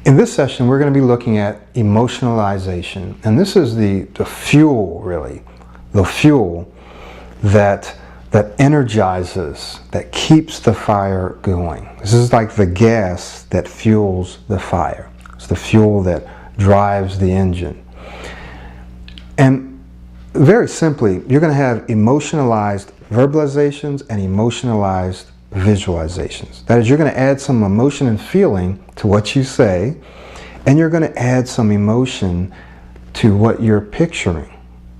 In this session, we're going to be looking at emotionalization. And this is the fuel, really, the fuel that energizes, that keeps the fire going. This is like the gas that fuels the fire. It's the fuel that drives the engine. And very simply, you're going to have emotionalized verbalizations and emotionalized visualizations. That is, you're going to add some emotion and feeling to what you say, and you're going to add some emotion to what you're picturing,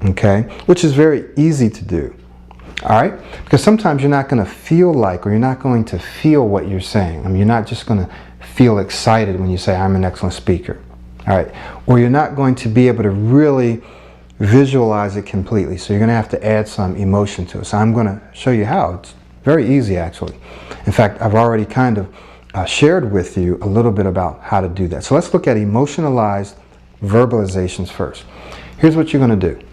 okay? Which is very easy to do, all right? Because sometimes you're not going to feel like, or you're not going to feel what you're saying. I mean, you're not just going to feel excited when you say, I'm an excellent speaker, all right? Or you're not going to be able to really visualize it completely. So you're going to have to add some emotion to it. So I'm going to show you how. It's very easy, actually. In fact, I've already kind of shared with you a little bit about how to do that. So let's look at emotionalized verbalizations first. Here's what you're going to do.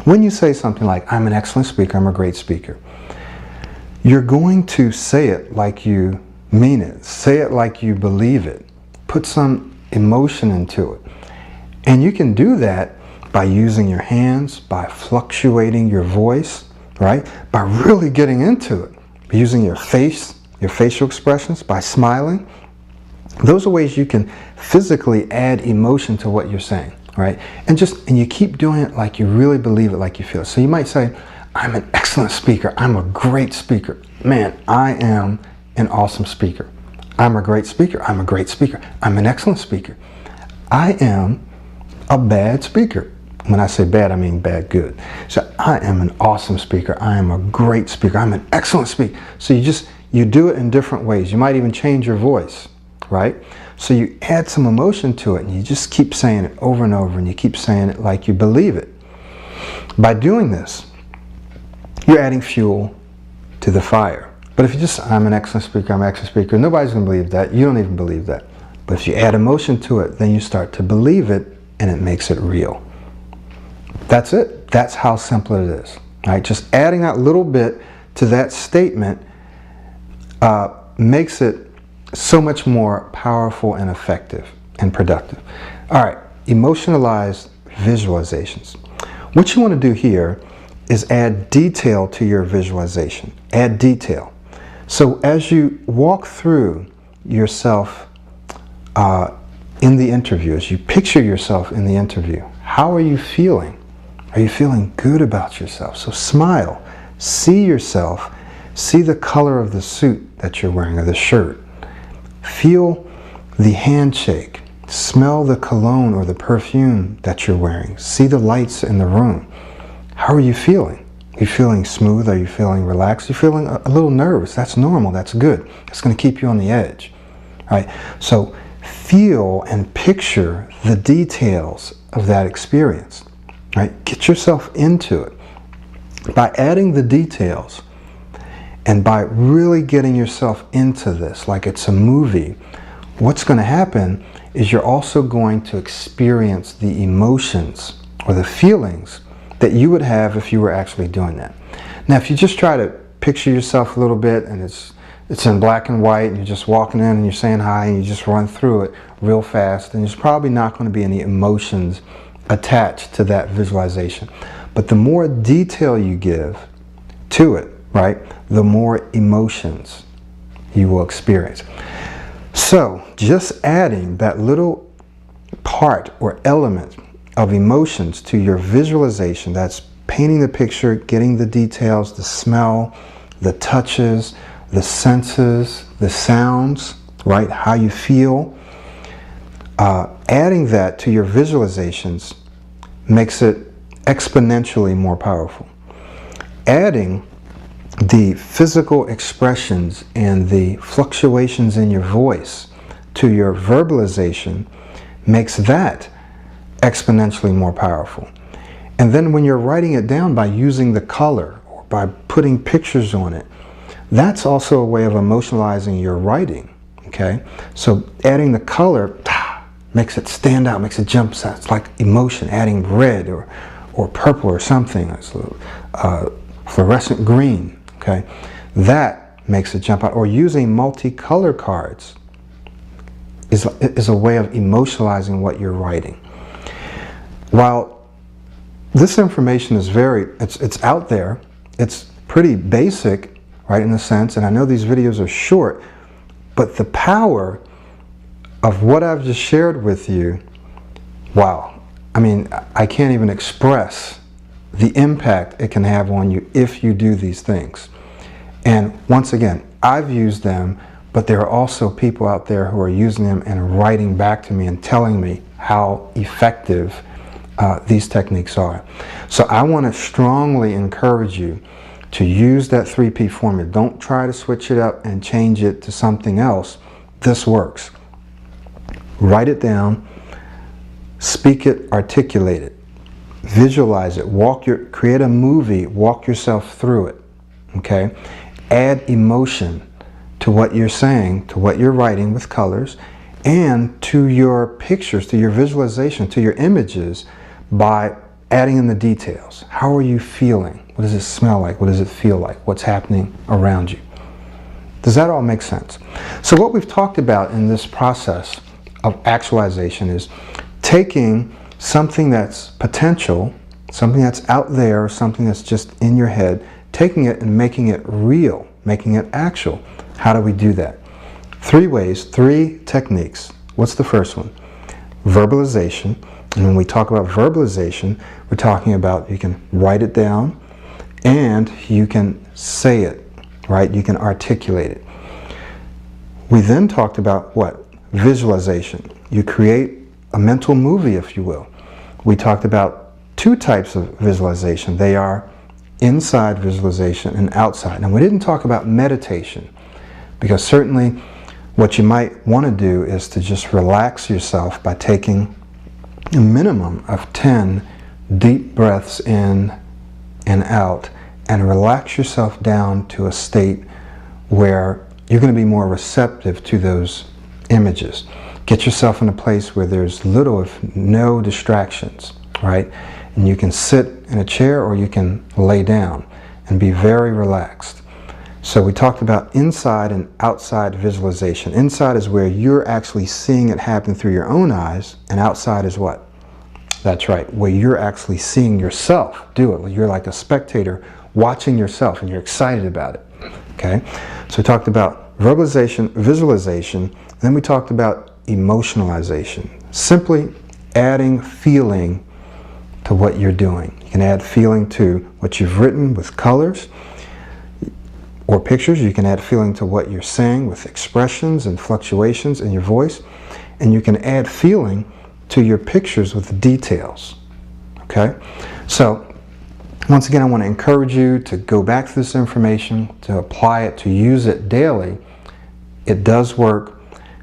When you say something like, I'm an excellent speaker, I'm a great speaker, you're going to say it like you mean it. Say it like you believe it. Put some emotion into it. And you can do that by using your hands, by fluctuating your voice, right? By really getting into it, by using your face, your facial expressions, by smiling. Those are ways you can physically add emotion to what you're saying, right? And you keep doing it like you really believe it, like you feel it. So you might say, I'm an excellent speaker. I'm a great speaker. Man, I am an awesome speaker. I'm a great speaker. I'm a great speaker. I'm an excellent speaker. I am a bad speaker. When I say bad, I mean bad good. So I am an awesome speaker. I am a great speaker. I'm an excellent speaker. So you do it in different ways. You might even change your voice, right? So you add some emotion to it and you just keep saying it over and over, and you keep saying it like you believe it. By doing this, you're adding fuel to the fire. But if you just, I'm an excellent speaker, I'm an excellent speaker, nobody's going to believe that. You don't even believe that. But if you add emotion to it, then you start to believe it, and it makes it real. That's it. That's how simple it is. All right? Just adding that little bit to that statement makes it so much more powerful and effective and productive. All right, emotionalized visualizations. What you want to do here is add detail to your visualization. Add detail. So as you walk through yourself in the interview, as you picture yourself in the interview, how are you feeling? Are you feeling good about yourself? So smile, see yourself, see the color of the suit that you're wearing or the shirt. Feel the handshake, smell the cologne or the perfume that you're wearing. See the lights in the room. How are you feeling? Are you feeling smooth? Are you feeling relaxed? Are you feeling a little nervous? That's normal, that's good. It's going to keep you on the edge. All right? So feel and picture the details of that experience. Right? Get yourself into it. By adding the details and by really getting yourself into this like it's a movie, what's going to happen is you're also going to experience the emotions or the feelings that you would have if you were actually doing that. Now, if you just try to picture yourself a little bit and it's in black and white and you're just walking in and you're saying hi and you just run through it real fast, then there's probably not going to be any emotions attached to that visualization. But the more detail you give to it, right, the more emotions you will experience. So just adding that little part or element of emotions to your visualization, that's painting the picture, getting the details, the smell, the touches, the senses, the sounds, right, how you feel, adding that to your visualizations makes it exponentially more powerful. Adding the physical expressions and the fluctuations in your voice to your verbalization makes that exponentially more powerful. And then when you're writing it down by using the color or by putting pictures on it, that's also a way of emotionalizing your writing, okay? So adding the color makes it stand out, makes it jump out. It's like emotion, adding red or purple or something. It's fluorescent green, okay? That makes it jump out. Or using multicolor cards is a way of emotionalizing what you're writing. While this information is it's out there, it's pretty basic, right, in a sense, and I know these videos are short, but the power of what I've just shared with you, wow, I mean, I can't even express the impact it can have on you if you do these things. And once again, I've used them, but there are also people out there who are using them and writing back to me and telling me how effective these techniques are. So I want to strongly encourage you to use that 3P formula. Don't try to switch it up and change it to something else. This works. Write it down, speak it, articulate it, visualize it, create a movie, walk yourself through it, okay? Add emotion to what you're saying, to what you're writing with colors, and to your pictures, to your visualization, to your images by adding in the details. How are you feeling? What does it smell like? What does it feel like? What's happening around you? Does that all make sense? So what we've talked about in this process of actualization is taking something that's potential, something that's out there, something that's just in your head, taking it and making it real, making it actual. How do we do that? 3 ways, 3 techniques. What's the first one? Verbalization. And when we talk about verbalization, we're talking about you can write it down and you can say it, right? You can articulate it. We then talked about what? Visualization. You create a mental movie, if you will. We talked about 2 types of visualization. They are inside visualization and outside. And we didn't talk about meditation, because certainly what you might want to do is to just relax yourself by taking a minimum of 10 deep breaths in and out, and relax yourself down to a state where you're going to be more receptive to those images. Get yourself in a place where there's little if no distractions, right? And you can sit in a chair or you can lay down and be very relaxed. So we talked about inside and outside visualization. Inside is where you're actually seeing it happen through your own eyes, and outside is what? That's right, where you're actually seeing yourself do it. You're like a spectator watching yourself and you're excited about it. Okay? So we talked about verbalization, visualization, then we talked about emotionalization. Simply adding feeling to what you're doing. You can add feeling to what you've written with colors or pictures. You can add feeling to what you're saying with expressions and fluctuations in your voice. And you can add feeling to your pictures with details. Okay? So once again, I want to encourage you to go back to this information, to apply it, to use it daily. It does work.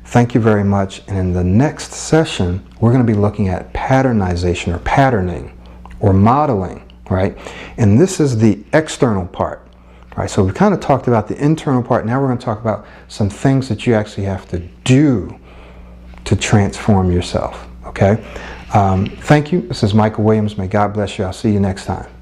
Thank you very much. And in the next session, we're going to be looking at patternization or patterning or modeling, right? And this is the external part, right? So we kind of talked about the internal part. Now we're going to talk about some things that you actually have to do to transform yourself, okay? Thank you. This is Michael Williams. May God bless you. I'll see you next time.